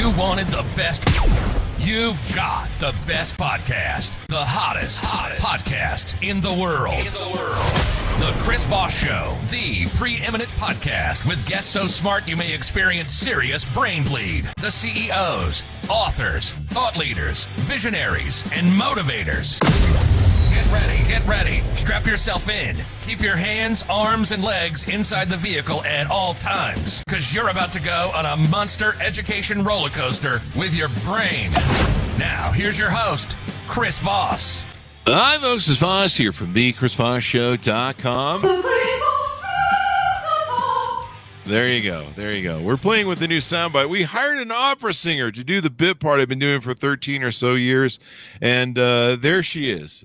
you wanted the best, you've got the best podcast, the hottest podcast in the world. The Chris Voss Show, the preeminent podcast with guests so smart you may experience serious brain bleed. The CEOs, authors, thought leaders, visionaries, and motivators. Get ready. Strap yourself in. Keep your hands, arms, and legs inside the vehicle at all times, because you're about to go on a monster education roller coaster with your brain. Now, here's your host, Chris Voss. Hi, folks. It's Voss here from thechrisvossshow.com. There you go. We're playing with the new soundbite. We hired an opera singer to do the bit part I've been doing for 13 or so years, and there she is.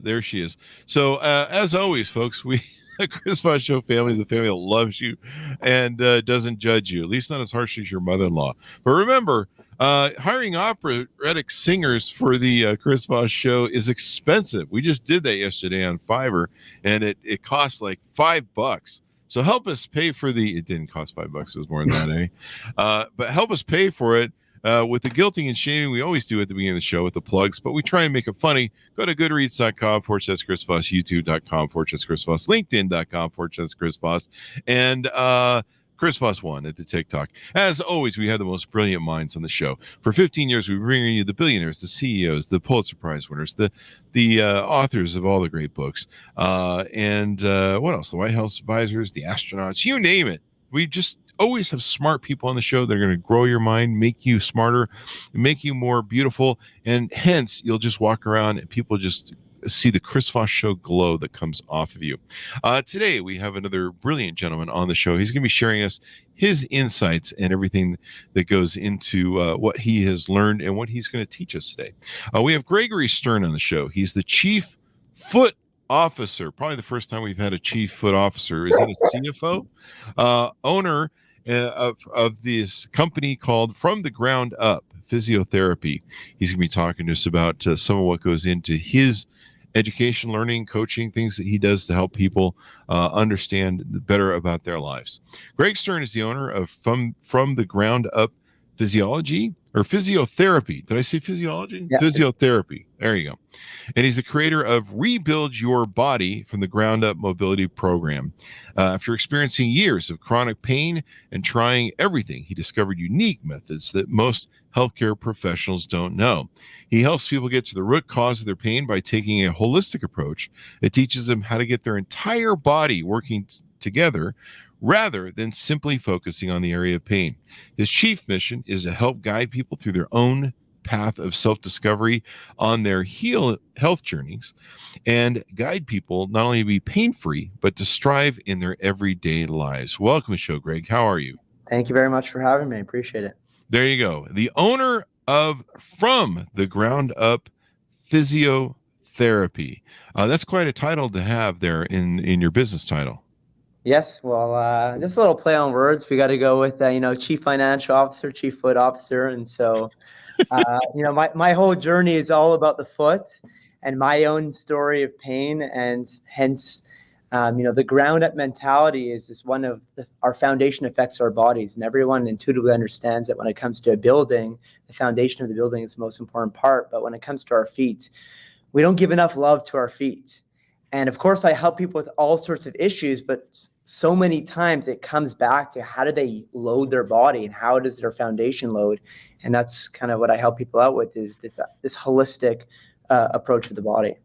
So, as always, folks, the Chris Voss Show family is a family that loves you and doesn't judge you, at least not as harsh as your mother-in-law. But remember, hiring operatic singers for the Chris Voss Show is expensive. We just did that yesterday on Fiverr, and it costs like $5. So help us pay for it didn't cost $5. It was more than that, but help us pay for it with the guilting and shaming we always do at the beginning of the show with the plugs, but we try and make it funny. Go to goodreads.com/Chris Voss, youtube.com/Chris Voss, linkedin.com/Chris Voss, and Chris Voss 1 at the TikTok. As always, we have the most brilliant minds on the show. For 15 years, we bring you the billionaires, the CEOs, the Pulitzer Prize winners, the authors of all the great books, and what else? The White House advisors, the astronauts, you name it. We just always have smart people on the show that are going to grow your mind, make you smarter, make you more beautiful, and hence you'll just walk around and people just see the Chris Voss Show glow that comes off of you. Today, we have another brilliant gentleman on the show. He's going to be sharing us his insights and everything that goes into what he has learned and what he's going to teach us today. We have Gregory Stern on the show. He's the Chief Foot Officer. Probably the first time we've had a Chief Foot Officer. Is it a CFO? Owner of this company called From the Ground Up Physiotherapy. He's going to be talking to us about some of what goes into his education, learning, coaching, things that he does to help people understand better about their lives. Greg Stern is the owner of From the Ground Up Physiology or Physiotherapy. Did I say physiology? Yeah. Physiotherapy. There you go. And he's the creator of Rebuild Your Body from the Ground Up Mobility Program. After experiencing years of chronic pain and trying everything, he discovered unique methods that most healthcare professionals don't know. He helps people get to the root cause of their pain by taking a holistic approach. It teaches them how to get their entire body working together rather than simply focusing on the area of pain. His chief mission is to help guide people through their own path of self-discovery on their health journeys and guide people not only to be pain-free, but to strive in their everyday lives. Welcome to the show, Greg. How are you? Thank you very much for having me. Appreciate it. There you go. The owner of From the Ground Up Physiotherapy. That's quite a title to have there in your business title. Yes. Well, just a little play on words. We got to go with, Chief Financial Officer, Chief Foot Officer. And so, my whole journey is all about the foot and my own story of pain. And hence, the ground up mentality is one of our foundation affects our bodies, and everyone intuitively understands that when it comes to a building, the foundation of the building is the most important part. But when it comes to our feet, we don't give enough love to our feet. And of course, I help people with all sorts of issues, but so many times it comes back to how do they load their body and how does their foundation load? And that's kind of what I help people out with is this holistic approach of the body.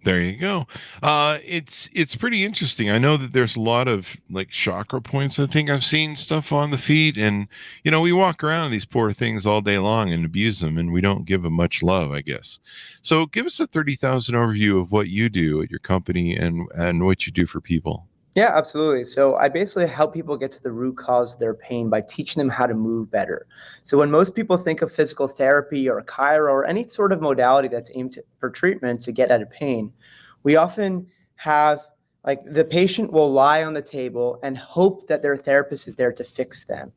There you go. It's pretty interesting. I know that there's a lot of like chakra points. I think I've seen stuff on the feet, and we walk around these poor things all day long and abuse them, and we don't give them much love, I guess. So give us a 30,000 overview of what you do at your company and what you do for people. Yeah, absolutely. So I basically help people get to the root cause of their pain by teaching them how to move better. So when most people think of physical therapy or chiro or any sort of modality that's aimed for treatment to get out of pain, we often have like the patient will lie on the table and hope that their therapist is there to fix them.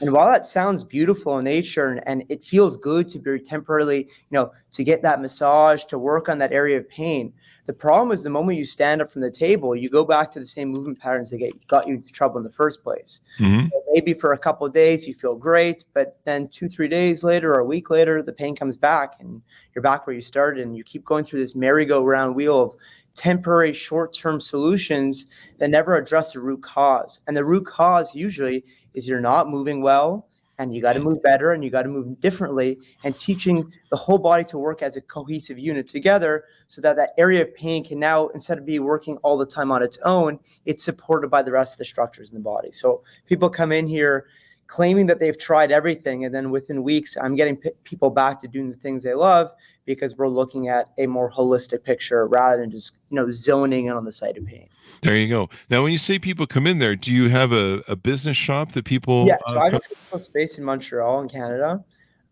And while that sounds beautiful in nature and it feels good to be temporarily, to get that massage, to work on that area of pain, the problem is the moment you stand up from the table, you go back to the same movement patterns that got you into trouble in the first place. Mm-hmm. So maybe for a couple of days you feel great, but then 2-3 days later or a week later, the pain comes back and you're back where you started, and you keep going through this merry-go-round wheel of temporary short-term solutions that never address the root cause. And the root cause usually is you're not moving well, and you got to move better, and you got to move differently, and teaching the whole body to work as a cohesive unit together so that that area of pain can now, instead of be working all the time on its own, it's supported by the rest of the structures in the body. So people come in here claiming that they've tried everything, and then within weeks, I'm getting people back to doing the things they love because we're looking at a more holistic picture rather than just, zoning in on the site of pain. There you go. Now, when you say people come in there, do you have a business shop that people? Yeah, so I have a physical space in Montreal in Canada,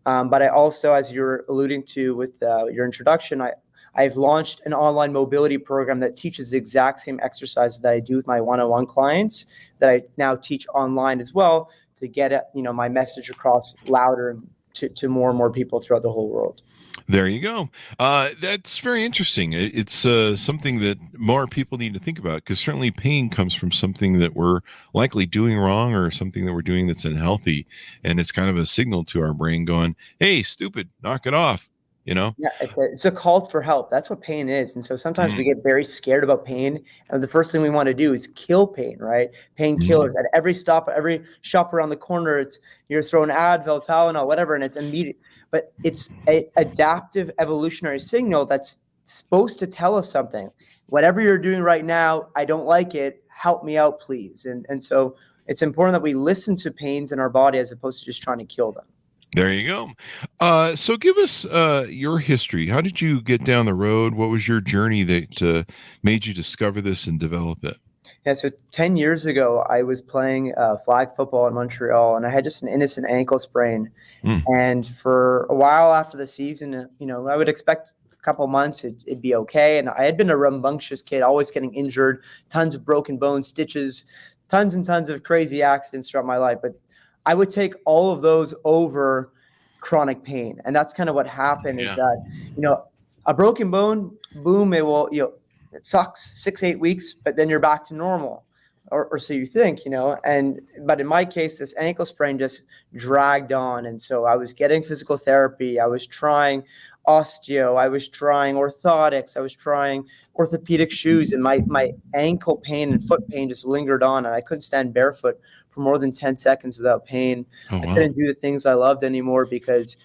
but I also, as you're alluding to with your introduction, I've launched an online mobility program that teaches the exact same exercises that I do with my one-on-one clients that I now teach online as well to get my message across louder to more and more people throughout the whole world. There you go. That's very interesting. It's something that more people need to think about, because certainly pain comes from something that we're likely doing wrong or something that we're doing that's unhealthy. And it's kind of a signal to our brain going, hey, stupid, knock it off. Yeah, it's a call for help. That's what pain is. And so sometimes we get very scared about pain, and the first thing we want to do is kill pain, right? Painkillers at every stop, every shop around the corner, you're throwing Advil, Tylenol, whatever, and it's immediate. But it's a adaptive evolutionary signal that's supposed to tell us something. Whatever you're doing right now, I don't like it. Help me out, please. And so it's important that we listen to pains in our body as opposed to just trying to kill them. There you go. So give us your history. How did you get down the road? What was your journey that made you discover this and develop it? Yeah, so 10 years ago, I was playing flag football in Montreal, and I had just an innocent ankle sprain. And for a while after the season, I would expect a couple months it'd be okay. And I had been a rambunctious kid, always getting injured, tons of broken bones, stitches, tons and tons of crazy accidents throughout my life. But I would take all of those over chronic pain. And that's kind of what happened is that, a broken bone, boom, it sucks 6-8 weeks, but then you're back to normal, or so you think, but in my case, this ankle sprain just dragged on. And so I was getting physical therapy. I was trying osteo. I was trying orthotics. I was trying orthopedic shoes, and my ankle pain and foot pain just lingered on, and I couldn't stand barefoot for more than 10 seconds without pain. Oh, wow. I couldn't do the things I loved anymore because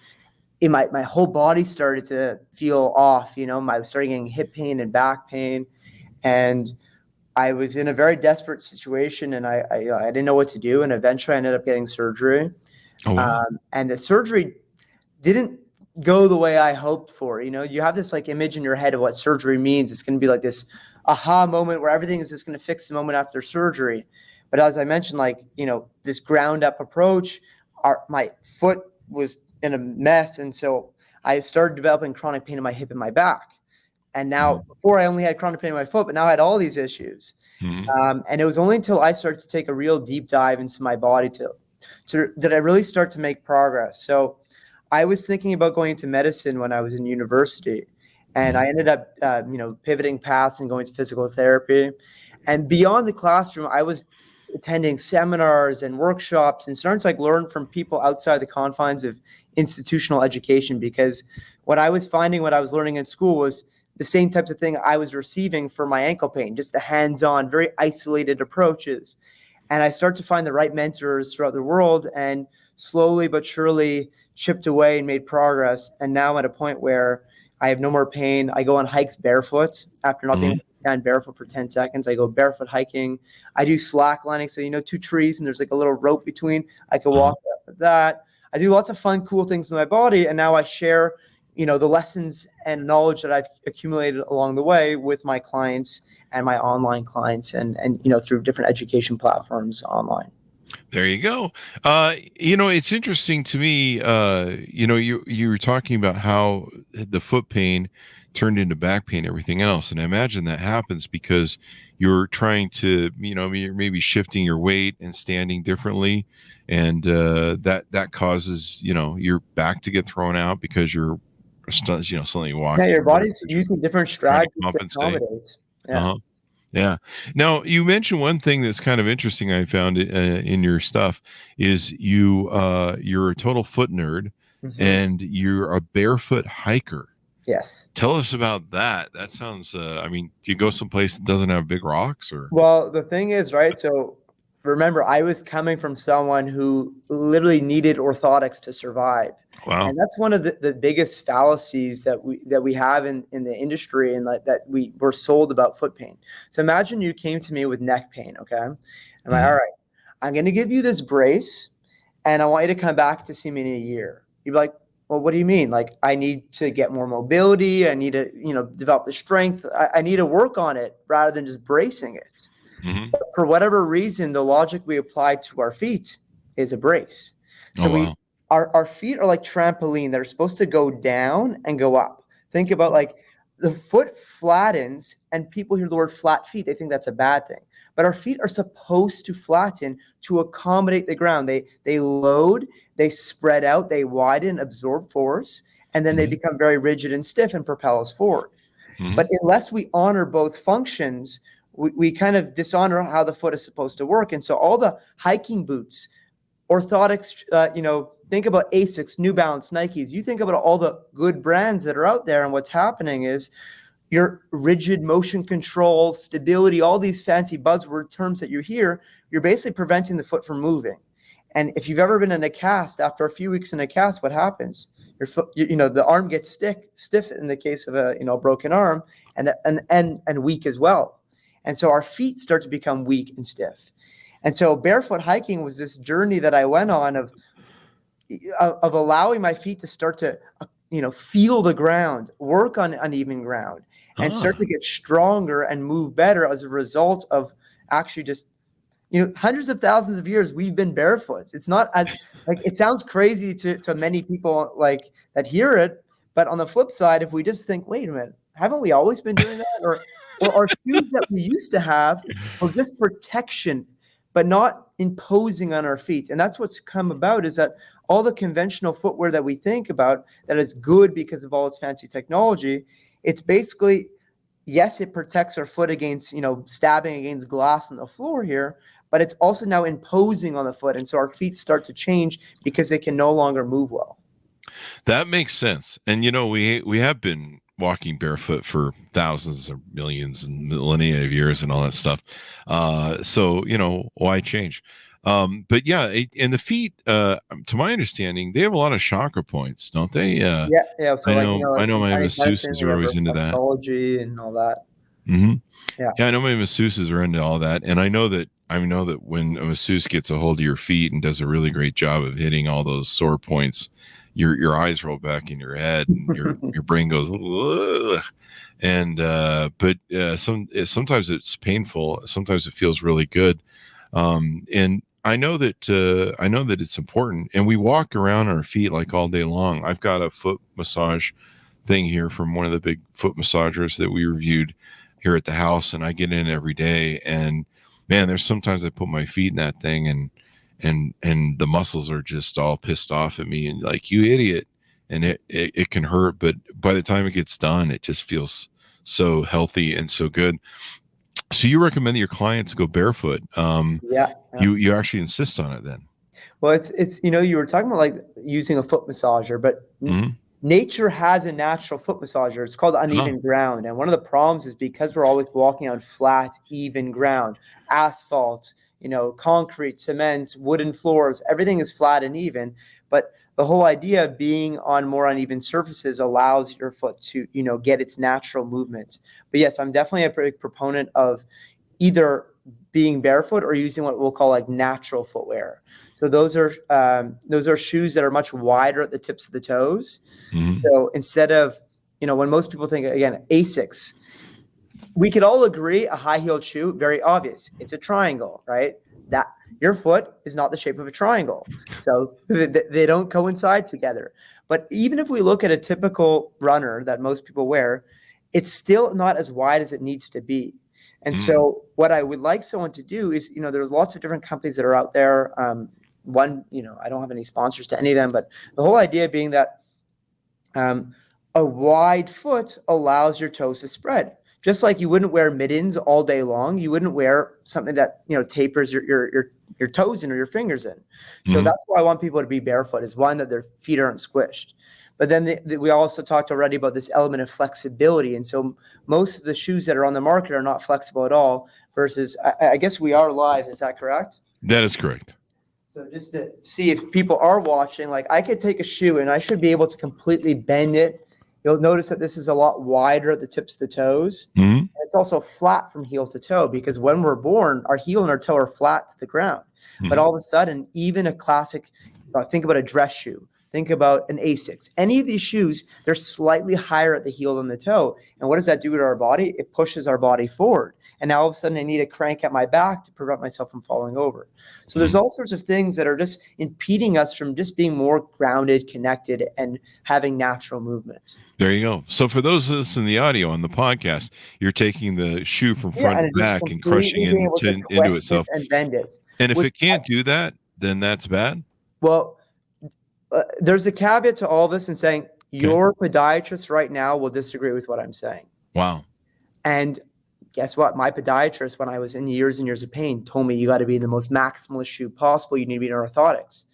my whole body started to feel off. I was starting getting hip pain and back pain, and I was in a very desperate situation, and I didn't know what to do. And eventually I ended up getting surgery. Oh, wow. And the surgery didn't go the way I hoped for. You have this image in your head of what surgery means. It's going to be like this aha moment where everything is just going to fix the moment after surgery. But as I mentioned, this ground up approach, my foot was in a mess. And so I started developing chronic pain in my hip and my back. And now, before I only had chronic pain in my foot, but now I had all these issues. And it was only until I started to take a real deep dive into my body did I really start to make progress. So I was thinking about going into medicine when I was in university, and I ended up, pivoting paths and going to physical therapy. And beyond the classroom, I was attending seminars and workshops and starting to learn from people outside the confines of institutional education, because what I was finding, what I was learning in school was the same types of thing I was receiving for my ankle pain, just the hands-on, very isolated approaches. And I started to find the right mentors throughout the world, and slowly but surely chipped away and made progress. And now I'm at a point where I have no more pain. I go on hikes barefoot after not being able to stand barefoot for 10 seconds. I go barefoot hiking. I do slacklining. So, 2 trees and there's a little rope between. I can walk up that. I do lots of fun, cool things with my body. And now I share, the lessons and knowledge that I've accumulated along the way with my clients and my online clients and through different education platforms online. There you go. It's interesting to me, you were talking about how the foot pain turned into back pain, everything else. And I imagine that happens because you're trying to, you're maybe shifting your weight and standing differently. and that causes your back to get thrown out because you're suddenly walking. Yeah, your body's using different trying to strategies to compensate. accommodate. Yeah. Uh-huh. Yeah. Now you mentioned one thing that's kind of interesting. I found in your stuff is you're a total foot nerd, Mhm. and you're a barefoot hiker. Yes. Tell us about that. That sounds. I mean, do you go someplace that doesn't have big rocks, or? Well, the thing is, right? So remember, I was coming from someone who literally needed orthotics to survive. Wow. And that's one of the biggest fallacies that we have in the industry, and like that we were sold about foot pain. So imagine you came to me with neck pain, okay? I'm like, all right, I'm gonna give you this brace, and I want you to come back to see me in a year. You'd be like, well, what do you mean? Like, I need to get more mobility. I need to, develop the strength. I need to work on it rather than just bracing it. Mm-hmm. But for whatever reason, the logic we apply to our feet is a brace. So Oh, wow. our feet are like trampoline. They're supposed to go down and go up. Think about like the foot flattens, and people hear the word flat feet, they think that's a bad thing. But our feet are supposed to flatten to accommodate the ground. They load, they spread out, they widen, absorb force, and then they become very rigid and stiff and propel us forward. Mm-hmm. But unless we honor both functions, we kind of dishonor how the foot is supposed to work. And so all the hiking boots, orthotics, think about Asics, New Balance, Nikes. You think about all the good brands that are out there, and what's happening is your rigid motion control, stability, all these fancy buzzword terms that you hear, you're basically preventing the foot from moving. And if you've ever been in a cast, after a few weeks in a cast, what happens? Your foot, the arm gets stiff in the case of a broken arm, and weak as well. And so our feet start to become weak and stiff. And so barefoot hiking was this journey that I went on of allowing my feet to start to feel the ground, work on uneven ground, and start to get stronger and move better as a result of actually just hundreds of thousands of years we've been barefoot. It's not as like it sounds crazy to many people like that hear it, but on the flip side, if we just think, wait a minute, haven't we always been doing that? Or our shoes that we used to have were just protection, but not imposing on our feet. And that's what's come about, is that all the conventional footwear that we think about that is good because of all its fancy technology, it's basically, yes, it protects our foot against, stabbing against glass on the floor here, but it's also now imposing on the foot. And so our feet start to change because they can no longer move well. That makes sense. And we have been walking barefoot for thousands or millions and millennia of years and all that stuff. So why change? But yeah, and the feet, to my understanding, they have a lot of chakra points, don't they? Yeah. So I know my Chinese medicine, masseuses are always into that. Reflexology and all that. Mm-hmm. Yeah. I know my masseuses are into all that, and I know that when a masseuse gets a hold of your feet and does a really great job of hitting all those sore points, your eyes roll back in your head, and your brain goes, ugh. And but sometimes it's painful, sometimes it feels really good, and I know that it's important, and we walk around our feet like all day long. I've got a foot massage thing here from one of the big foot massagers that we reviewed here at the house, and I get in every day, and man, there's sometimes I put my feet in that thing, and the muscles are just all pissed off at me and like, you idiot. And it can hurt, but by the time it gets done, it just feels so healthy and so good. So you recommend that your clients go barefoot. Yeah. You actually insist on it then. Well, it's you were talking about like using a foot massager, but nature has a natural foot massager. It's called uneven ground. And one of the problems is because we're always walking on flat, even ground, asphalt, concrete, cement, wooden floors, everything is flat and even. But the whole idea of being on more uneven surfaces allows your foot to, get its natural movement. But yes, I'm definitely a big proponent of either being barefoot or using what we'll call like natural footwear. So those are shoes that are much wider at the tips of the toes. Mm-hmm. So instead of, when most people think, again, Asics, we could all agree a high-heeled shoe, very obvious. It's a triangle, right? That your foot is not the shape of a triangle. So they don't coincide together. But even if we look at a typical runner that most people wear, it's still not as wide as it needs to be. And so what I would like someone to do is, there's lots of different companies that are out there. one, I don't have any sponsors to any of them, but the whole idea being that a wide foot allows your toes to spread. Just like you wouldn't wear mittens all day long, you wouldn't wear something that tapers your toes in or your fingers in. So that's why I want people to be barefoot, is one, that their feet aren't squished. But then we also talked already about this element of flexibility. And so most of the shoes that are on the market are not flexible at all, versus, I guess we are live. Is that correct? That is correct. So just to see if people are watching, like I could take a shoe and I should be able to completely bend it. You'll notice that this is a lot wider at the tips of the toes. And it's also flat from heel to toe, because when we're born, our heel and our toe are flat to the ground. But all of a sudden, even a classic, think about a dress shoe, think about an Asics. Any of these shoes, they're slightly higher at the heel than the toe. And what does that do to our body? It pushes our body forward. And now all of a sudden I need to crank at my back to prevent myself from falling over. So there's all sorts of things that are just impeding us from just being more grounded, connected, and having natural movement. There you go. So for those of us in the audio on the podcast, you're taking the shoe from front to back and crushing it into itself. And bend it. And if it can't do that, then that's bad? Well, there's a caveat to all this in saying your podiatrist right now will disagree with what I'm saying. Wow. And guess what? My podiatrist, when I was in years and years of pain, told me you got to be in the most maximalist shoe possible. You need to be in orthotics.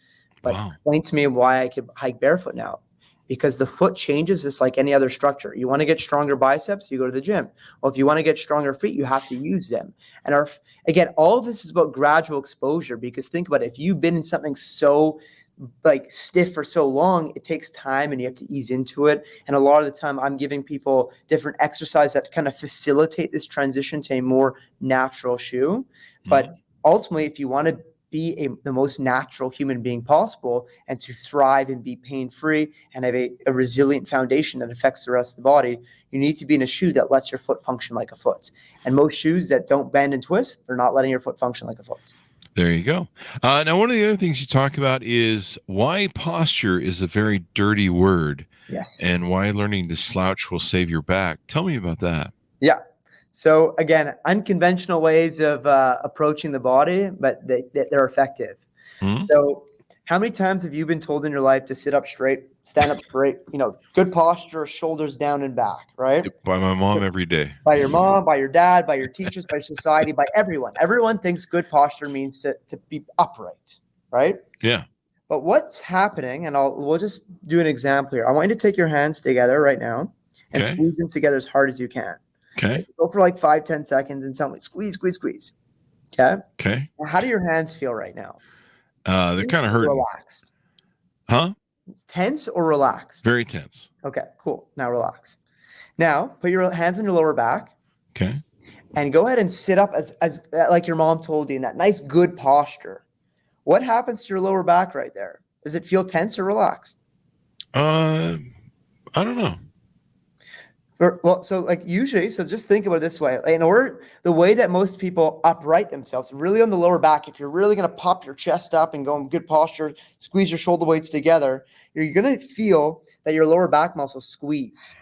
But explain to me why I could hike barefoot now. Because the foot changes just like any other structure. You want to get stronger biceps, you go to the gym. Well, if you want to get stronger feet, you have to use them. And again, all of this is about gradual exposure, because think about it. If you've been in something so stiff for so long, it takes time and you have to ease into it. And a lot of the time I'm giving people different exercises that kind of facilitate this transition to a more natural shoe. But ultimately, if you want to be the most natural human being possible and to thrive and be pain-free and have a resilient foundation that affects the rest of the body, you need to be in a shoe that lets your foot function like a foot. And most shoes that don't bend and twist, they're not letting your foot function like a foot. There you go. Now, one of the other things you talk about is why posture is a very dirty word. Yes. And why learning to slouch will save your back. Tell me about that. Yeah. So again, unconventional ways of approaching the body, but they're effective. So how many times have you been told in your life to sit up straight, stand up straight, good posture, shoulders down and back, right? By my mom every day. By your mom, by your dad, by your teachers, by society, by everyone. Everyone thinks good posture means to be upright, right? Yeah. But what's happening, and we'll just do an example here. I want you to take your hands together right now and squeeze them together as hard as you can. Okay. So go for 5-10 seconds and tell me, squeeze, squeeze, squeeze. Okay. Okay. Now, how do your hands feel right now? They're kind of hurting. Relaxed. Huh? Tense or relaxed? Very tense. Okay, cool. Now relax. Now put your hands on your lower back. Okay. And go ahead and sit up as like your mom told you in that nice, good posture. What happens to your lower back right there? Does it feel tense or relaxed? I don't know. Usually, so just think about it this way. The way that most people upright themselves, really on the lower back, if you're really going to pop your chest up and go in good posture, squeeze your shoulder blades together, you're going to feel that your lower back muscles squeeze,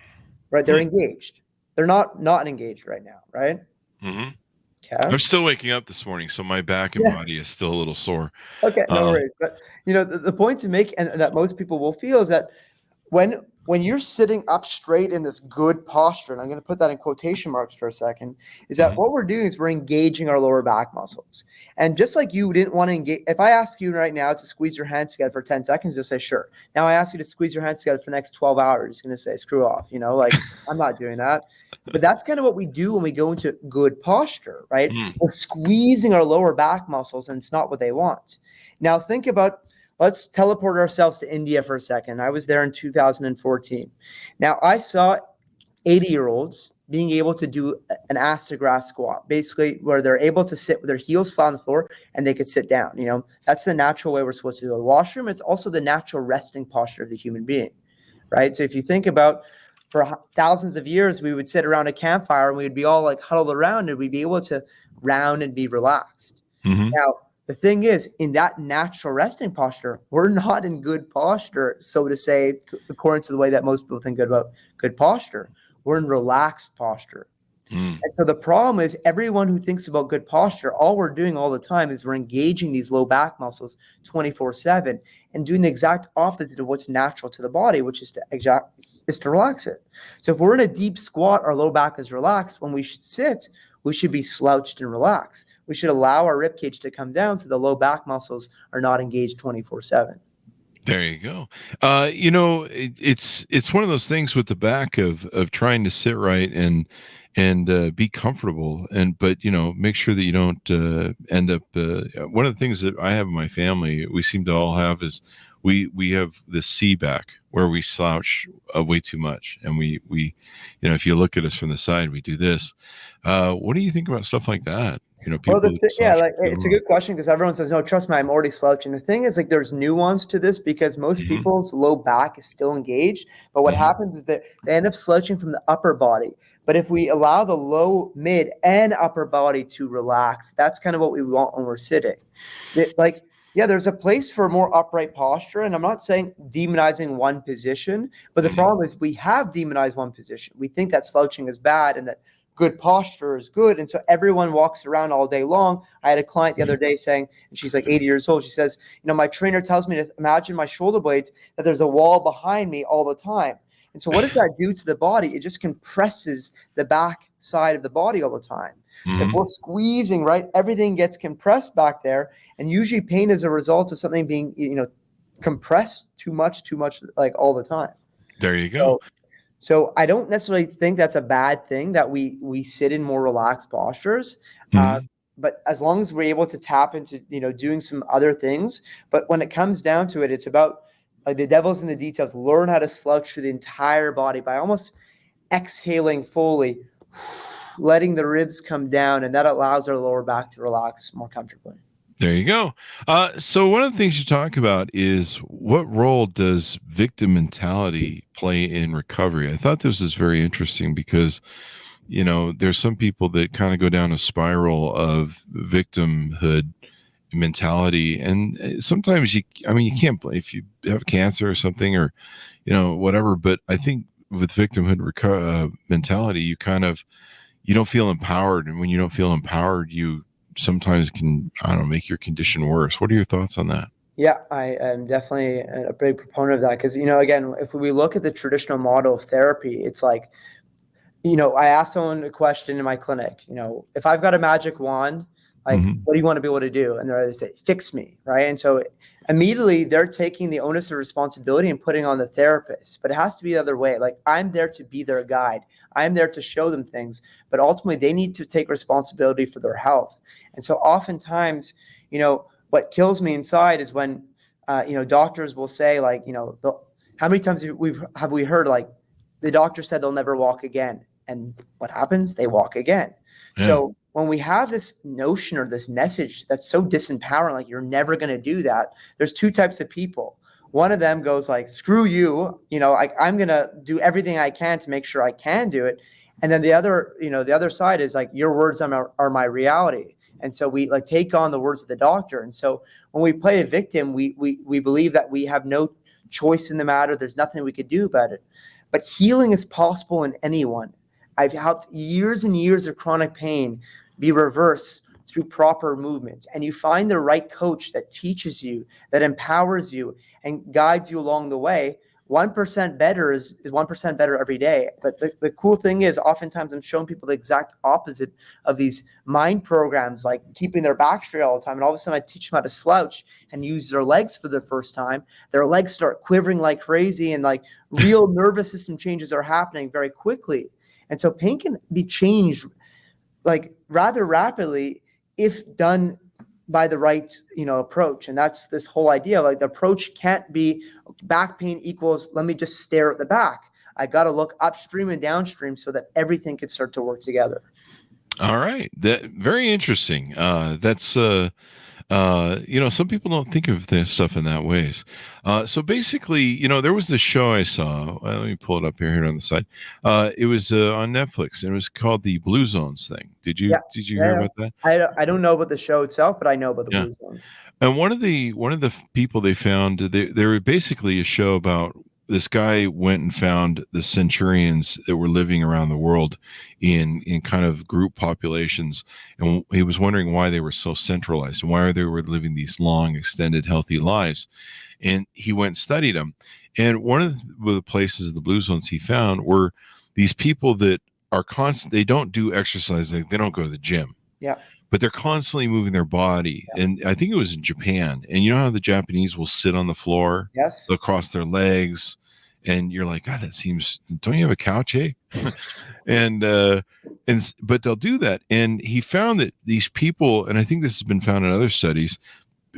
right? They're engaged. They're not engaged right now, right? Mm-hmm. Okay. I'm still waking up this morning, so my back and body is still a little sore. Okay, no worries. But, the point to make, and that most people will feel, is that when you're sitting up straight in this good posture, and I'm going to put that in quotation marks for a second, is that what we're doing is we're engaging our lower back muscles. And just like you didn't want to engage, if I ask you right now to squeeze your hands together for 10 seconds, you'll say, sure. Now I ask you to squeeze your hands together for the next 12 hours, you're going to say, screw off, I'm not doing that. But that's kind of what we do when we go into good posture, right? We're squeezing our lower back muscles, and it's not what they want. Now think about, let's teleport ourselves to India for a second. I was there in 2014. Now, I saw 80-year-olds being able to do an ass to grass squat, basically where they're able to sit with their heels flat on the floor and they could sit down. That's the natural way we're supposed to go to the washroom. It's also the natural resting posture of the human being, right? So if you think about, for thousands of years, we would sit around a campfire and we would be all huddled around, and we'd be able to round and be relaxed. Mm-hmm. Now, the thing is, in that natural resting posture, we're not in good posture, so to say, according to the way that most people think about good posture. We're in relaxed posture. And so the problem is everyone who thinks about good posture, all we're doing all the time is we're engaging these low back muscles 24/7 and doing the exact opposite of what's natural to the body, which is to relax it. So if we're in a deep squat, our low back is relaxed. When we should sit, we should be slouched and relaxed. We should allow our rib cage to come down so the low back muscles are not engaged 24/7. There you go. It's one of those things with the back of trying to sit right and be comfortable, but make sure that you don't end up. One of the things that I have in my family, we seem to all have, is we have the C back where we slouch way too much, and we if you look at us from the side, we do this. What do you think about stuff like that? People. Well, it's a good question because everyone says, no, trust me, I'm already slouching. The thing is, like, there's nuance to this because most people's low back is still engaged. But what happens is that they end up slouching from the upper body. But if we allow the low, mid, and upper body to relax, that's kind of what we want when we're sitting. There's a place for more upright posture. And I'm not saying demonizing one position, but the problem is we have demonized one position. We think that slouching is bad and that good posture is good. And so everyone walks around all day long. I had a client the other day saying, and she's like 80 years old. She says, my trainer tells me to imagine my shoulder blades, that there's a wall behind me all the time. And so what does that do to the body? It just compresses the back side of the body all the time. If we're squeezing, right, everything gets compressed back there. And usually pain is a result of something being, compressed too much, like all the time. There you go. So I don't necessarily think that's a bad thing that we sit in more relaxed postures. But as long as we're able to tap into, doing some other things. But when it comes down to it, it's about the devil's in the details. Learn how to slouch through the entire body by almost exhaling fully, letting the ribs come down. And that allows our lower back to relax more comfortably. There you go. So one of the things you talk about is what role does victim mentality play in recovery? I thought this was very interesting because, there's some people that kind of go down a spiral of victimhood mentality. And sometimes you can't blame if you have cancer or something or, whatever. But I think with victimhood mentality, you don't feel empowered. And when you don't feel empowered, you sometimes can, make your condition worse. What are your thoughts on that? Yeah, I am definitely a big proponent of that because, again, if we look at the traditional model of therapy, it's like, I asked someone a question in my clinic, if I've got a magic wand, like, what do you want to be able to do? And they say, fix me, right? And so immediately they're taking the onus of responsibility and putting on the therapist, but it has to be the other way. Like, I'm there to be their guide. I'm there to show them things, but ultimately they need to take responsibility for their health. And so oftentimes, what kills me inside is when, doctors will say like, how many times have we heard like the doctor said they'll never walk again. And what happens? They walk again. Yeah. So when we have this notion or this message that's so disempowering, like you're never going to do that, there's two types of people. One of them goes like, screw you, I'm going to do everything I can to make sure I can do it. And then the other side is like, your words are my reality. And so we like take on the words of the doctor. And so when we play a victim, we believe that we have no choice in the matter. There's nothing we could do about it. But healing is possible in anyone. I've helped years and years of chronic pain be reversed through proper movement. And you find the right coach that teaches you, that empowers you and guides you along the way. 1% better is 1% better every day. But the cool thing is oftentimes I'm showing people the exact opposite of these mind programs, like keeping their back straight all the time. And all of a sudden I teach them how to slouch and use their legs for the first time. Their legs start quivering like crazy and like real nervous system changes are happening very quickly. And so pain can be changed like rather rapidly if done by the right, approach. And that's this whole idea, like the approach can't be back pain equals, let me just stare at the back. I got to look upstream and downstream so that everything can start to work together. All right. That very interesting. That's, some people don't think of this stuff in that ways. So basically, there was this show I saw. Let me pull it up here on the side. It was on Netflix, and it was called the Blue Zones thing. Did you hear about that? I don't know about the show itself, but I know about the Blue Zones. And one of the people they found, they were basically a show about this guy went and found the centurions that were living around the world in kind of group populations, and he was wondering why they were so centralized and why they were living these long, extended, healthy lives. And he went and studied them. And one of the places, the blue zones he found, were these people that are constant. They don't do exercise. They don't go to the gym. Yeah. But they're constantly moving their body. Yeah. And I think it was in Japan. And you know how the Japanese will sit on the floor? Yes. They'll cross their legs. And you're like, God, that seems, don't you have a couch, eh? But they'll do that. And he found that these people, and I think this has been found in other studies,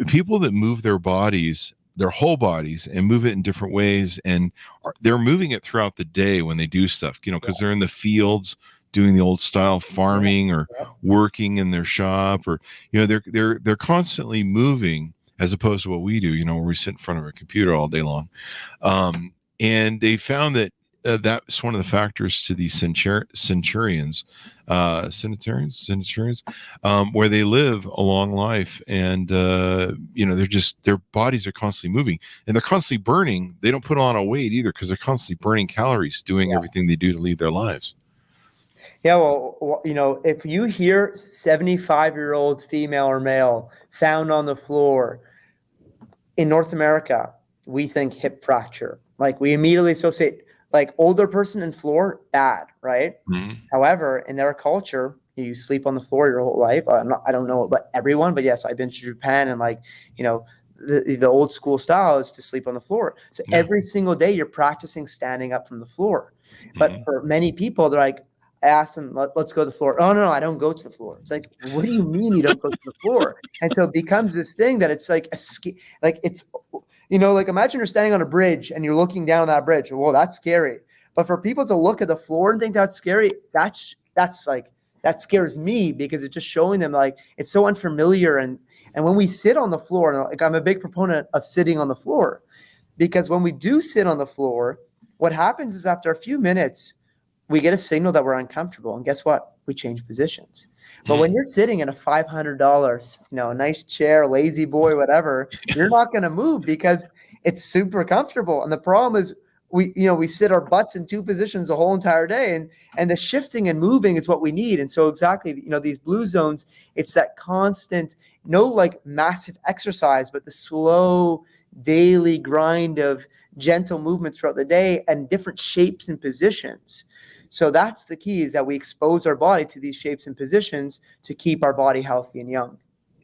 people that move their bodies, their whole bodies, and move it in different ways, and they're moving it throughout the day when they do stuff, because they're in the fields doing the old style farming or working in their shop, or they're constantly moving, as opposed to what we do, where we sit in front of a computer all day long. And they found that that's one of the factors to these centurions, where they live a long life, and their bodies are constantly moving, and they're constantly burning. They don't put on a weight either, because they're constantly burning calories doing everything they do to lead their lives. Yeah, well, if you hear 75-year-old female or male found on the floor in North America, we think hip fracture. Like, we immediately associate, like, older person in floor, bad, right? Mm-hmm. However, in their culture, you sleep on the floor your whole life. I don't know about everyone, but yes, I've been to Japan, and the old school style is to sleep on the floor. So every single day you're practicing standing up from the floor. But for many people, they're like, I asked them, let's go to the floor. Oh, no, I don't go to the floor. It's like, what do you mean you don't go to the floor? And so it becomes this thing that it's like, imagine you're standing on a bridge and you're looking down that bridge. Well, that's scary. But for people to look at the floor and think that's scary, that scares me, because it's just showing them, like, it's so unfamiliar. And when we sit on the floor, like, I'm a big proponent of sitting on the floor, because when we do sit on the floor, what happens is after a few minutes, we get a signal that we're uncomfortable. And guess what? We change positions. But when you're sitting in a $500, a nice chair, lazy boy, whatever, you're not going to move because it's super comfortable. And the problem is we sit our butts in two positions the whole entire day, and the shifting and moving is what we need. And so exactly, these blue zones, it's that constant, no like massive exercise, but the slow daily grind of gentle movement throughout the day and different shapes and positions. So that's the key, is that we expose our body to these shapes and positions to keep our body healthy and young.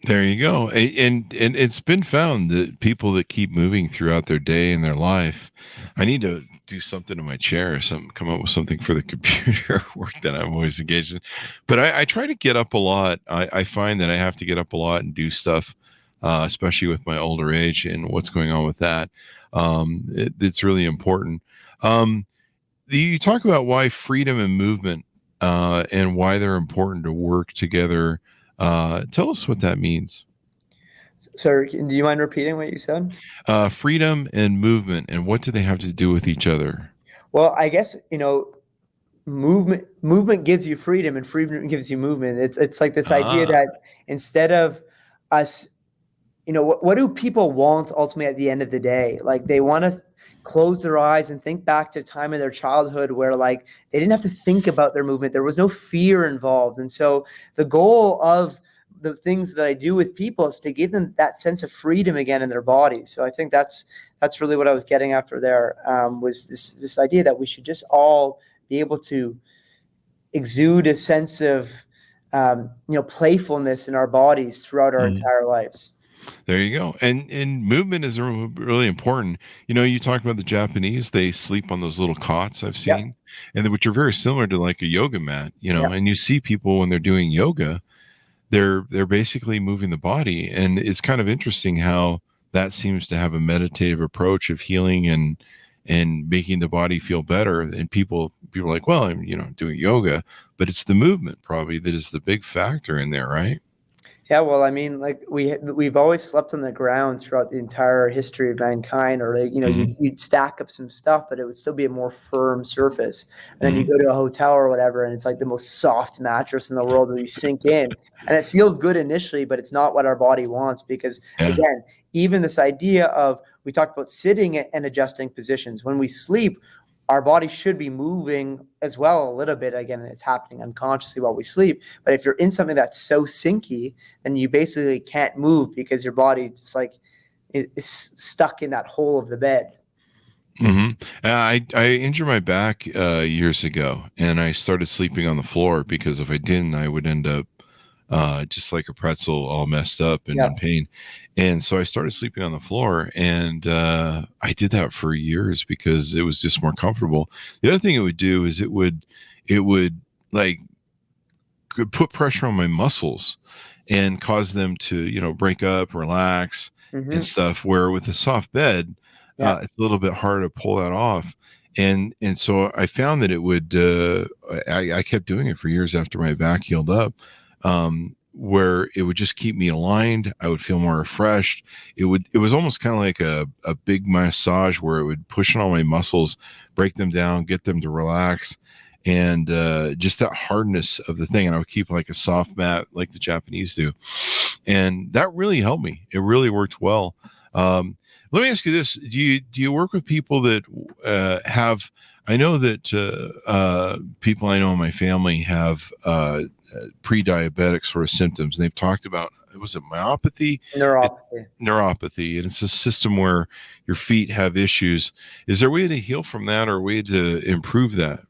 There you go. And it's been found that people that keep moving throughout their day and their life, I need to do something in my chair or something, come up with something for the computer work that I'm always engaged in. But I try to get up a lot. I find that I have to get up a lot and do stuff, especially with my older age and what's going on with that. It's really important. You talk about why freedom and movement and why they're important to work together. Tell us what that means. Sir, do you mind repeating what you said? Freedom and movement, and what do they have to do with each other? Well, I guess, movement gives you freedom, and freedom gives you movement. It's like this idea that instead of us, what do people want ultimately at the end of the day? Like, they want to close their eyes and think back to a time in their childhood where, like, they didn't have to think about their movement. There was no fear involved. And so the goal of the things that I do with people is to give them that sense of freedom again in their bodies. So I think that's really what I was getting after there, was this idea that we should just all be able to exude a sense of, playfulness in our bodies throughout our entire lives. There you go. And movement is really important. You talk about the Japanese, they sleep on those little cots I've seen, and which are very similar to like a yoga mat, and you see people when they're doing yoga, they're basically moving the body. And it's kind of interesting how that seems to have a meditative approach of healing and making the body feel better. And people are like, well, I'm, doing yoga, but it's the movement probably that is the big factor in there, right? Yeah, well, I mean, like we've always slept on the ground throughout the entire history of mankind, or like, you'd stack up some stuff, but it would still be a more firm surface. And then you go to a hotel or whatever, and it's like the most soft mattress in the world where you sink in, and it feels good initially, but it's not what our body wants because again, even this idea of we talked about sitting and adjusting positions when we sleep. Our body should be moving as well a little bit. Again, it's happening unconsciously while we sleep. But if you're in something that's so sinky, then you basically can't move because your body just like is stuck in that hole of the bed. I injured my back years ago, and I started sleeping on the floor because if I didn't, I would end up just like a pretzel, all messed up and in pain. And so I started sleeping on the floor, and I did that for years because it was just more comfortable. The other thing it would do is it would like could put pressure on my muscles and cause them to, break up, relax and stuff, where with a soft bed, it's a little bit harder to pull that off. And so I found that it would, I kept doing it for years after my back healed up. Where it would just keep me aligned. I would feel more refreshed. It was almost kind of like a big massage where it would push on all my muscles, break them down, get them to relax. And just that hardness of the thing. And I would keep like a soft mat like the Japanese do. And that really helped me. It really worked well. Let me ask you this. Do you work with people that have, I know that people I know in my family have pre-diabetic sort of symptoms. And they've talked about, was it myopathy? Neuropathy. And it's a system where your feet have issues. Is there a way to heal from that or a way to improve that?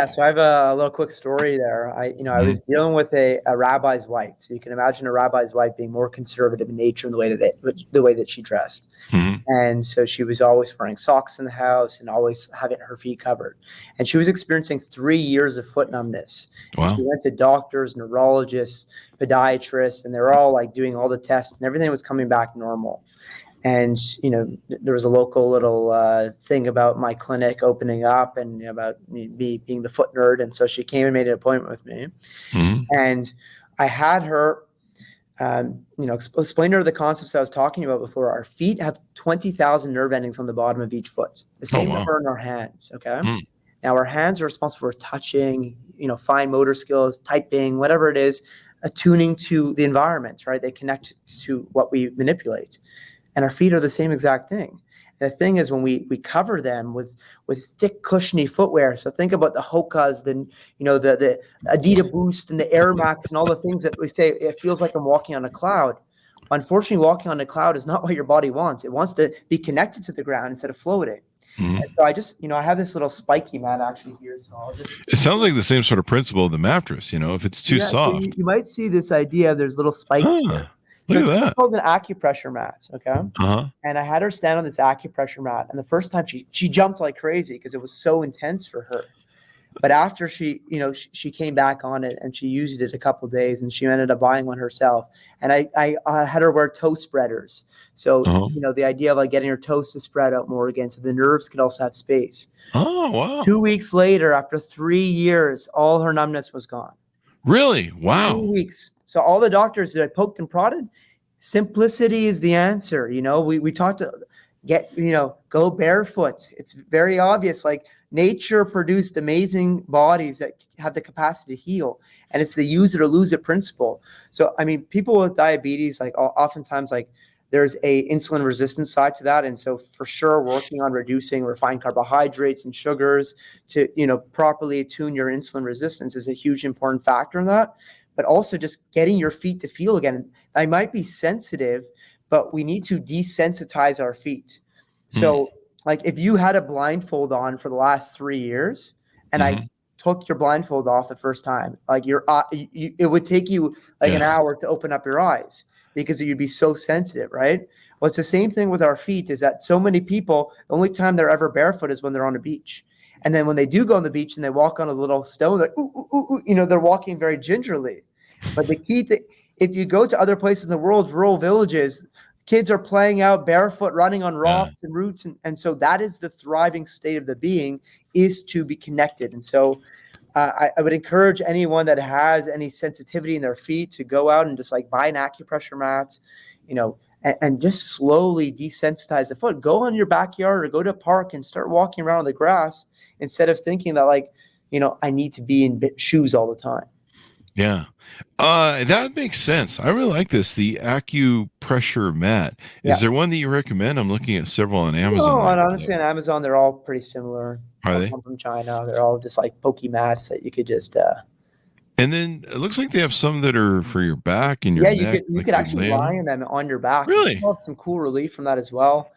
So I have a little quick story there. I was dealing with a rabbi's wife. So you can imagine a rabbi's wife being more conservative in nature in the way that she dressed. And so she was always wearing socks in the house and always having her feet covered. And she was experiencing 3 years of foot numbness. Wow. She went to doctors, neurologists, podiatrists, and they were all like doing all the tests and everything was coming back normal. And, there was a local little thing about my clinic opening up and about me being the foot nerd. And so she came and made an appointment with me. And I had her, explain to her the concepts I was talking about before. Our feet have 20,000 nerve endings on the bottom of each foot. The same number in our hands, okay? Now, our hands are responsible for touching, fine motor skills, typing, whatever it is, attuning to the environment, right? They connect to what we manipulate. And our feet are the same exact thing. And the thing is when we cover them with thick, cushiony footwear. So think about the Hokas, the Adidas Boost and the Air Max and all the things that we say, it feels like I'm walking on a cloud. Unfortunately, walking on a cloud is not what your body wants. It wants to be connected to the ground instead of floating. And so I just, I have this little spiky mat actually here. So I'll just. It sounds like the same sort of principle of the mattress, if it's too soft. So you might see this idea. There's little spikes here. So it's called an acupressure mat, okay? And I had her stand on this acupressure mat, and the first time she jumped like crazy because it was so intense for her. But after she came back on it and she used it a couple of days, and she ended up buying one herself. And I had her wear toe spreaders, so the idea of like getting her toes to spread out more again, so the nerves could also have space. Oh wow! 2 weeks later, after 3 years, all her numbness was gone. Really? Wow. 2 weeks. So all the doctors that I poked and prodded, simplicity is the answer. We talked to go barefoot. It's very obvious. Like nature produced amazing bodies that have the capacity to heal. And it's the use it or lose it principle. So, I mean, people with diabetes, like oftentimes like there's a insulin resistance side to that. And so for sure, working on reducing refined carbohydrates and sugars to, properly attune your insulin resistance is a huge important factor in that. But also just getting your feet to feel again. I might be sensitive, but we need to desensitize our feet. So like if you had a blindfold on for the last 3 years and I took your blindfold off the first time, like it would take you like an hour to open up your eyes because you'd be so sensitive, right? Well, it's the same thing with our feet is that so many people, the only time they're ever barefoot is when they're on a beach. And then when they do go on the beach and they walk on a little stone, like, they're walking very gingerly. But the key thing, if you go to other places in the world, rural villages, kids are playing out barefoot, running on rocks and roots. And so that is the thriving state of the being, is to be connected. And so I would encourage anyone that has any sensitivity in their feet to go out and just like buy an acupressure mat, and just slowly desensitize the foot. Go on your backyard or go to a park and start walking around on the grass instead of thinking that I need to be in shoes all the time. Yeah. That makes sense. I really like this. The acupressure mat. Is there one that you recommend? I'm looking at several on Amazon. No, and honestly, on Amazon, they're all pretty similar. Are they? Come from China. They're all just like pokey mats that you could just. And then it looks like they have some that are for your back and your neck. You could actually lie in them on your back. Really? You have some cool relief from that as well.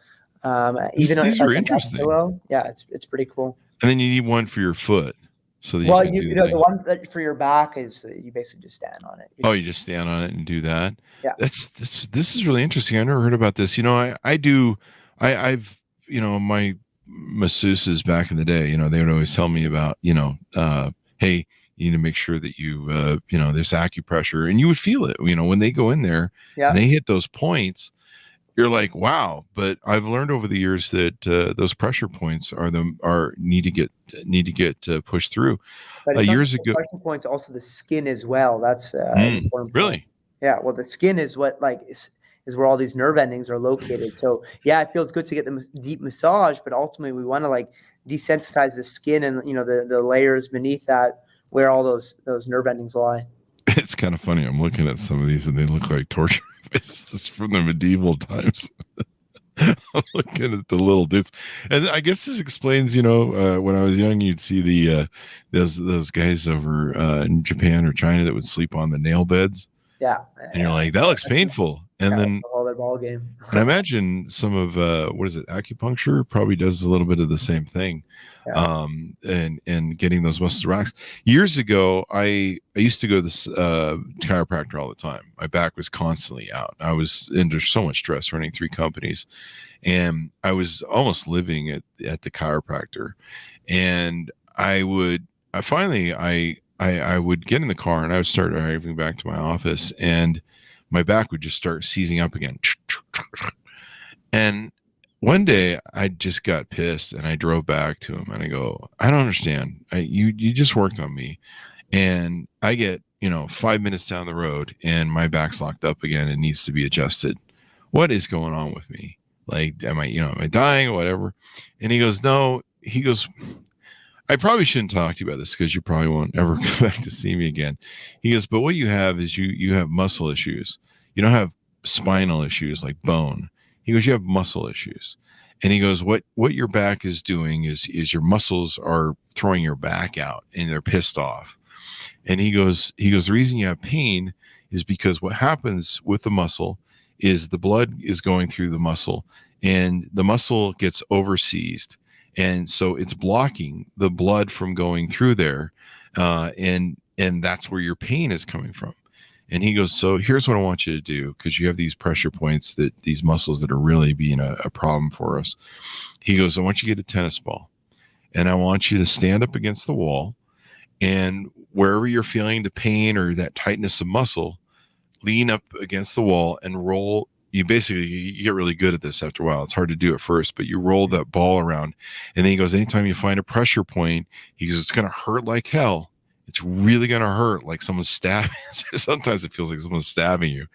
These are interesting. Pillow. Yeah, it's pretty cool. And then you need one for your foot. So that the one that for your back is you basically just stand on it. You just stand on it and do that. Yeah. This is really interesting. I never heard about this. I've my masseuses back in the day, they would always tell me about, hey, you need to make sure that you, there's acupressure, and you would feel it, when they go in there and they hit those points, you're like, wow. But I've learned over the years that those pressure points need to get pushed through. But years ago, pressure points also the skin as well. That's important. Really? Yeah. Well, the skin is what is where all these nerve endings are located. So yeah, it feels good to get the deep massage, but ultimately we want to desensitize the skin and the layers beneath that where all those nerve endings lie. It's kind of funny. I'm looking at some of these and they look like torture devices from the medieval times. I'm looking at the little dudes, and I guess this explains, when I was young, you'd see those guys over in Japan or China that would sleep on the nail beds. Yeah, and you're like, that looks painful. And then all their ball game. And I imagine some of acupuncture probably does a little bit of the same thing. Yeah. And getting those muscles relaxed. Years ago, I used to go to this chiropractor all the time. My back was constantly out. I was under so much stress running 3 companies, and I was almost living at the chiropractor. And I would get in the car and I would start driving back to my office, and my back would just start seizing up again. And one day I just got pissed and I drove back to him and I go, I don't understand. You just worked on me, and I get, 5 minutes down the road and my back's locked up again and needs to be adjusted. What is going on with me? Like, am I dying or whatever? And he goes, no, I probably shouldn't talk to you about this because you probably won't ever come back to see me again. He goes, but what you have is you have muscle issues. You don't have spinal issues like bone. He goes, you have muscle issues. And he goes, what your back is doing is your muscles are throwing your back out and they're pissed off. And he goes, the reason you have pain is because what happens with the muscle is the blood is going through the muscle and the muscle gets overseized. And so it's blocking the blood from going through there. And that's where your pain is coming from. And he goes, so here's what I want you to do, because you have these pressure points, these muscles that are really being a problem for us. He goes, I want you to get a tennis ball, and I want you to stand up against the wall, and wherever you're feeling the pain or that tightness of muscle, lean up against the wall and roll. You get really good at this after a while. It's hard to do at first, but you roll that ball around. And then he goes, anytime you find a pressure point, he goes, it's going to hurt like hell. It's really going to hurt like someone's stabbing. Sometimes it feels like someone's stabbing you.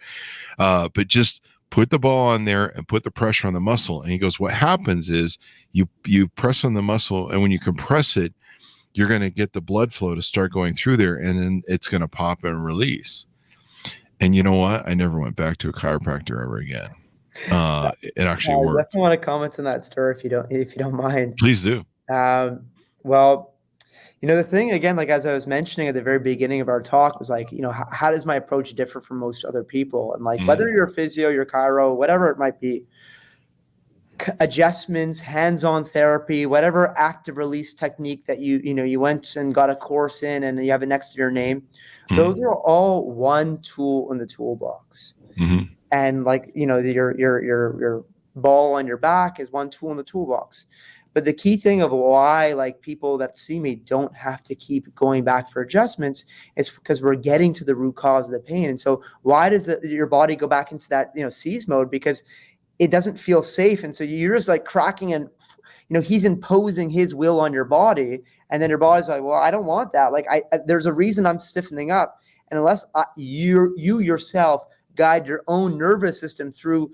But just put the ball on there and put the pressure on the muscle. And he goes, what happens is you press on the muscle, and when you compress it, you're going to get the blood flow to start going through there, and then it's going to pop and release. And you know what? I never went back to a chiropractor ever again. It actually worked. I definitely want to comment on that story if you don't mind. Please do. Well, the thing again, like as I was mentioning at the very beginning of our talk, was like, how does my approach differ from most other people? And like whether you're a physio, you're chiro, whatever it might be, adjustments, hands-on therapy, whatever active release technique that you went and got a course in and you have it next to your name, those are all one tool in the toolbox. Mm-hmm. And like, your ball on your back is one tool in the toolbox. But the key thing of why like people that see me don't have to keep going back for adjustments is because we're getting to the root cause of the pain. And so why does your body go back into that, seize mode? Because it doesn't feel safe. And so you're just like cracking, and, he's imposing his will on your body. And then your body's like, well, I don't want that. Like there's a reason I'm stiffening up. And unless you yourself guide your own nervous system through,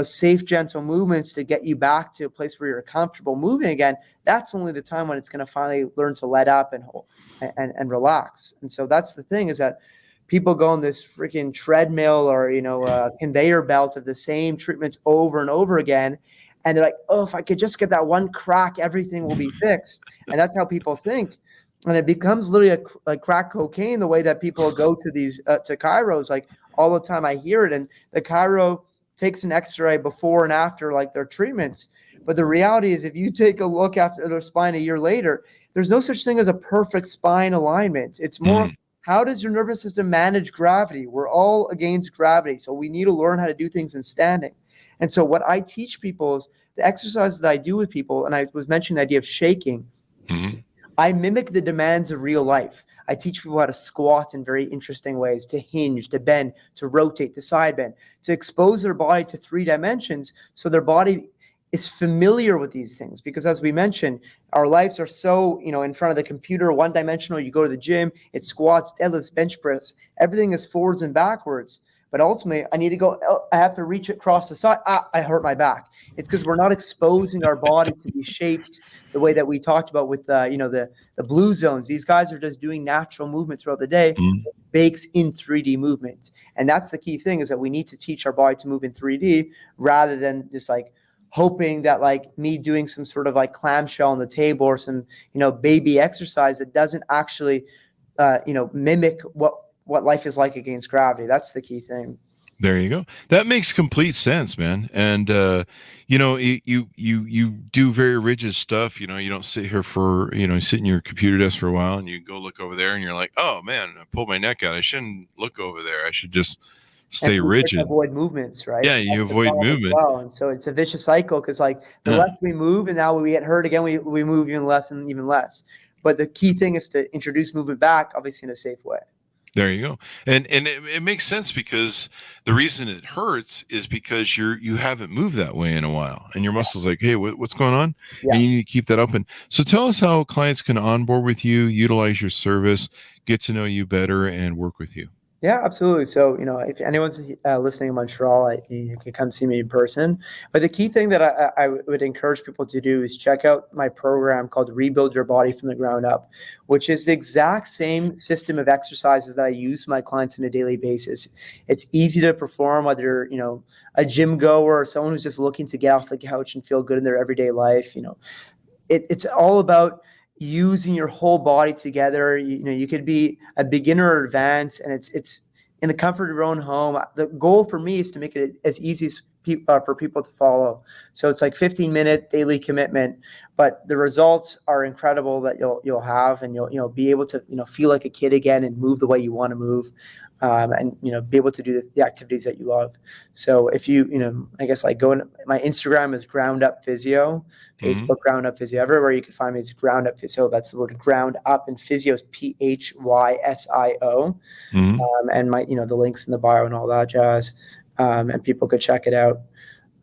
safe, gentle movements to get you back to a place where you're comfortable moving again, that's only the time when it's going to finally learn to let up and relax. And so that's the thing, is that people go on this freaking treadmill or, conveyor belt of the same treatments over and over again. And they're like, oh, if I could just get that one crack, everything will be fixed. And that's how people think. And it becomes literally like crack cocaine, the way that people go to these, to chiros, like all the time. I hear it. And the chiro takes an x-ray before and after like their treatments. But the reality is, if you take a look after their spine a year later, there's no such thing as a perfect spine alignment. It's more, how does your nervous system manage gravity? We're all against gravity. So we need to learn how to do things in standing. And so what I teach people is the exercises that I do with people, and I was mentioning the idea of shaking. I mimic the demands of real life. I teach people how to squat in very interesting ways, to hinge, to bend, to rotate, to side bend, to expose their body to 3 dimensions so their body is familiar with these things. Because as we mentioned, our lives are so, in front of the computer, one-dimensional. You go to the gym, it's squats, deadlifts, bench press. Everything is forwards and backwards. But ultimately, I need to go, I have to reach across the side. I hurt my back. It's because we're not exposing our body to these shapes the way that we talked about with, the blue zones. These guys are just doing natural movement throughout the day, bakes in 3D movement. And that's the key thing, is that we need to teach our body to move in 3D rather than just like hoping that like me doing some sort of like clamshell on the table or some, baby exercise that doesn't actually, mimic what life is like against gravity. That's the key thing. There you go. That makes complete sense, man. And you do very rigid stuff. You don't sit here for, sit in your computer desk for a while and you go look over there and you're like, oh man, I pulled my neck out. I shouldn't look over there. I should just stay rigid. Avoid movements, right? Yeah, so you avoid movement. Well. And so it's a vicious cycle, because like the less we move, and now we get hurt again, we move even less and even less. But the key thing is to introduce movement back, obviously in a safe way. There you go. And it makes sense, because the reason it hurts is because you haven't moved that way in a while, and your muscles like, hey, what's going on? Yeah. And you need to keep that open. So tell us how clients can onboard with you, utilize your service, get to know you better, and work with you. Yeah, absolutely. So, if anyone's listening in Montreal, you can come see me in person. But the key thing that I would encourage people to do is check out my program called Rebuild Your Body from the Ground Up, which is the exact same system of exercises that I use my clients on a daily basis. It's easy to perform, whether you're, a gym goer or someone who's just looking to get off the couch and feel good in their everyday life. It's all about using your whole body together. You could be a beginner or advanced, and it's in the comfort of your own home. The goal for me is to make it as easy as for people to follow. So it's like 15-minute daily commitment, but the results are incredible that you'll have, and you'll be able to feel like a kid again and move the way you want to move. And be able to do the activities that you love. So if you I guess like go in, my Instagram is Ground Up Physio, Facebook Ground Up Physio, everywhere you can find me is Ground Up Physio. That's the word Ground Up, and Physio is PHYSIO. And my the links in the bio and all that jazz. And people could check it out.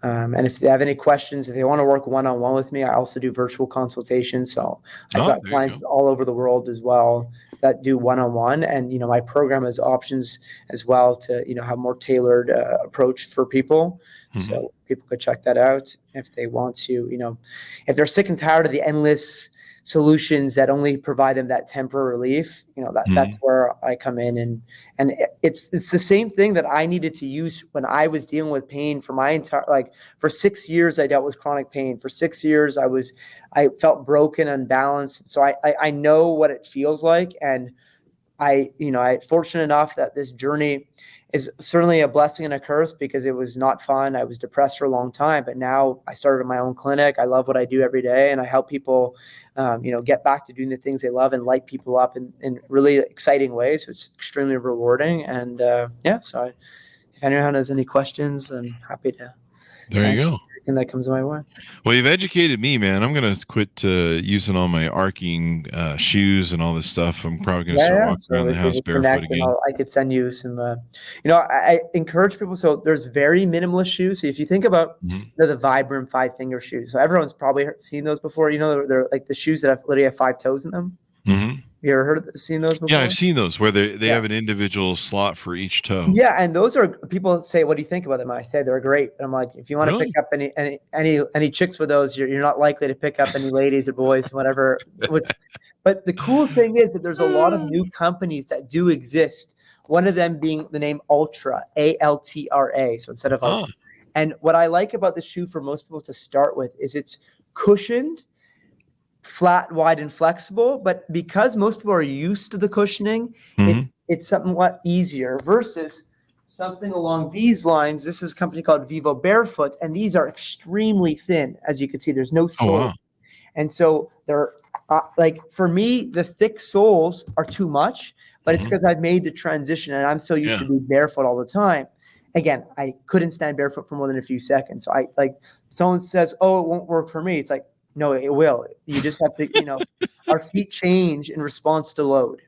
And if they have any questions, if they want to work one-on-one with me, I also do virtual consultations. So I've got clients all over the world as well that do one-on-one. And, my program has options as well to, have more tailored approach for people. So people could check that out if they want to, if they're sick and tired of the endless solutions that only provide them that temporary relief, that's where I come in. And it's the same thing that I needed to use when I was dealing with pain for my entire, for 6 years, I dealt with chronic pain. For 6 years, I felt broken, unbalanced. So I know what it feels like. And I fortunate enough that this journey is certainly a blessing and a curse, because it was not fun. I was depressed for a long time, but now I started my own clinic. I love what I do every day, and I help people, get back to doing the things they love and light people up in really exciting ways. So it's extremely rewarding. And so if anyone has any questions, I'm happy to. There you go. everything that comes my way. Well, you've educated me, man. I'm going to quit using all my arcing shoes and all this stuff. I'm probably going to start walking around the house barefoot again. I could send you some, I encourage people. So there's very minimalist shoes. So if you think about the Vibram 5-finger shoes, so everyone's probably seen those before. They're like the shoes that literally have 5 toes in them. Mm-hmm. You ever seen those before? Yeah, I've seen those where they have an individual slot for each toe. Yeah, and those are, people say, "What do you think about them?" I say they're great. And I'm like, if you want to pick up any chicks with those, you're not likely to pick up any ladies or boys, whatever. But the cool thing is that there's a lot of new companies that do exist. One of them being the name Ultra, Altra. So instead of and what I like about the shoe for most people to start with is it's cushioned, flat, wide, and flexible, but because most people are used to the cushioning, it's somewhat easier versus something along these lines. This is a company called Vivo Barefoot, and these are extremely thin. As you can see, there's no sole. And so they're like, for me, the thick soles are too much, but it's because I've made the transition and I'm so used to being barefoot all the time. Again, I couldn't stand barefoot for more than a few seconds. So I like, someone says, "Oh, it won't work for me." It's like, no, it will. You just have to, our feet change in response to load.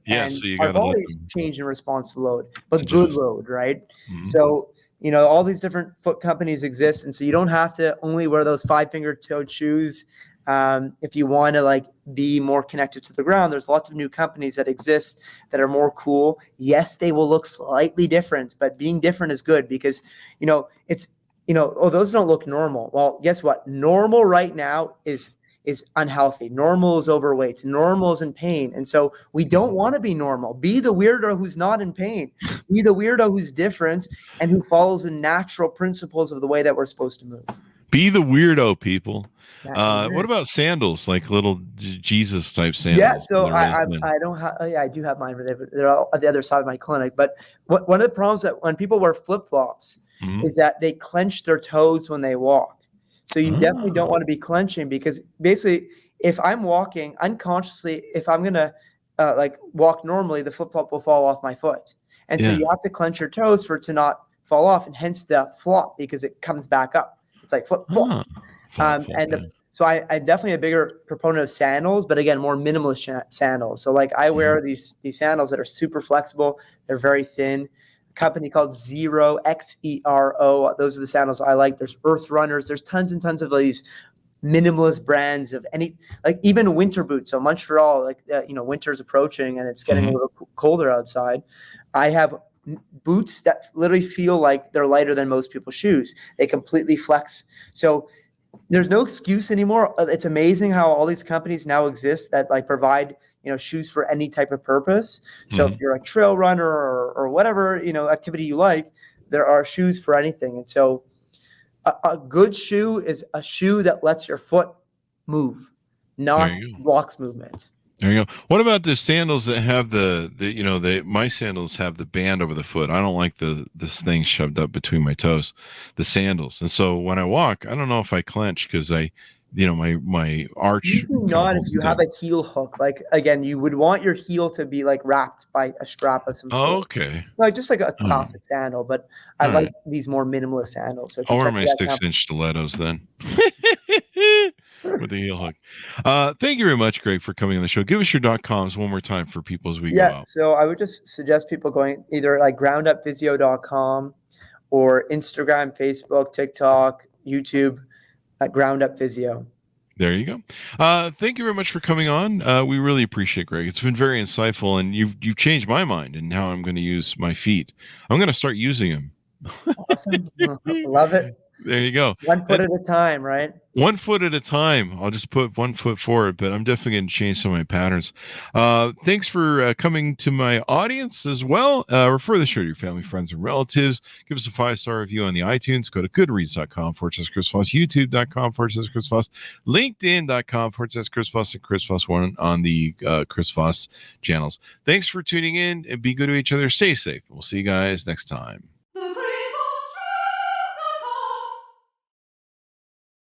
Yeah, and so you our got to bodies change in response to load, but good load, right? So, all these different foot companies exist, and so you don't have to only wear those 5-finger toed shoes. If you want to be more connected to the ground, there's lots of new companies that exist that are more cool. Yes, they will look slightly different, but being different is good because, it's, those don't look normal. Well, guess what? Normal right now is unhealthy. Normal is overweight. Normal is in pain. And so we don't want to be normal. Be the weirdo who's not in pain. Be the weirdo who's different and who follows the natural principles of the way that we're supposed to move. Be the weirdo, people. What about sandals, like little Jesus type sandals? Yeah, so I don't have. I do have mine, but they're all at the other side of my clinic. But one of the problems that when people wear flip flops is that they clench their toes when they walk. So you definitely don't want to be clenching, because basically, if I'm walking unconsciously, if I'm gonna walk normally, the flip flop will fall off my foot, and so you have to clench your toes for it to not fall off, and hence the flop, because it comes back up. It's like flip flop. So I'm definitely a bigger proponent of sandals, but again, more minimalist sandals. So I wear these sandals that are super flexible. They're very thin. A company called Xero, Xero. Those are the sandals I like. There's Earth Runners. There's tons and tons of these minimalist brands of any, even winter boots. So Montreal, winter's approaching and it's getting a little colder outside. I have boots that literally feel like they're lighter than most people's shoes. They completely flex. So there's no excuse anymore. It's amazing how all these companies now exist that provide, shoes for any type of purpose. So if you're a trail runner or whatever, activity you like, there are shoes for anything. And so a good shoe is a shoe that lets your foot move, not blocks movement. There you go. What about the sandals that have my sandals have the band over the foot. I don't like this thing shoved up between my toes, the sandals. And so when I walk, I don't know if I clench because my arch. Usually not if you have a heel hook. Again, you would want your heel to be wrapped by a strap of some sort. Oh, okay. Just like a classic sandal, but I like these more minimalist sandals. So I'll wear my 6-inch stilettos then. With the heel hook. Thank you very much, Greg, for coming on the show. Give us your .coms one more time for people as we go out. So I would just suggest people going either groundupphysio.com or Instagram, Facebook, TikTok, YouTube at Ground Up Physio. There you go. Thank you very much for coming on. We really appreciate it, Greg. It's been very insightful, and you've changed my mind in how I'm going to use my feet. I'm going to start using them. Awesome. Love it. There you go. 1 foot at a time, right? 1 foot at a time. I'll just put 1 foot forward, but I'm definitely going to change some of my patterns. Thanks for coming to my audience as well. Refer the show to your family, friends, and relatives. Give us a 5-star review on the iTunes. Go to goodreads.com/Chris Voss, youtube.com/Chris Voss, linkedin.com/Chris Voss, and Chris Voss 1 on the Chris Voss channels. Thanks for tuning in, and be good to each other. Stay safe. We'll see you guys next time.